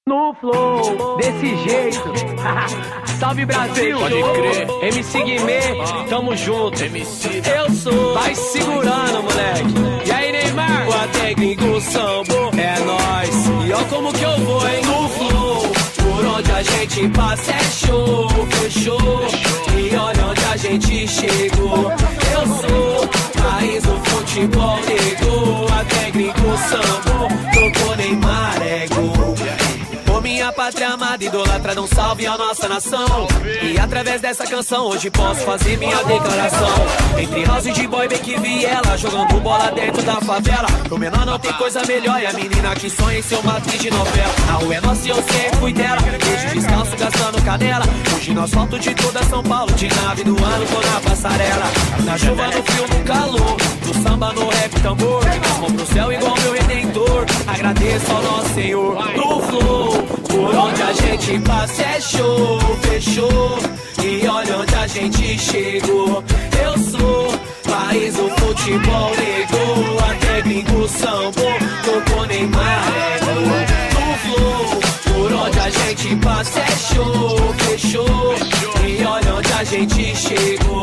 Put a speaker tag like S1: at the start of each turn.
S1: No flow, desse jeito. Salve Brasil,
S2: Pode crer.
S1: MC Guimê, tamo junto.
S2: MC
S1: Eu sou, vai segurando, moleque. E aí, Neymar?
S2: o técnico sambo,
S1: É nóis.
S2: e ó como que eu vou, hein? No flow, por onde a gente passa é show, fechou? E olha onde a gente chegou. Eu sou raiz do futebol, negou. A técnico sambo, tocou Neymar, é gol. Ô minha pátria amada, idolatra, dá um salve à nossa nação. E através dessa canção hoje posso fazer minha declaração. Entre house e boy, bem que vi ela jogando bola dentro da favela. Pro menor não tem coisa melhor, e a menina que sonha em ser uma atriz de novela. A rua é nossa e eu sempre fui dela. Hoje descalço, gastando canela. Hoje no asfalto de toda São Paulo, de nave do ano, tô na passarela. Na chuva, no frio, no calor, do samba, no rap, tambor. Mão pro céu igual meu redentor. Agradeço ao nosso Senhor. No flow, por onde a gente passa é show, fechou? E olha onde a gente chegou. Eu sou país do futebol, negou. A técnico sambo, tocou Neymar, no flow, por onde a gente passa é show, fechou? E olha onde a gente chegou.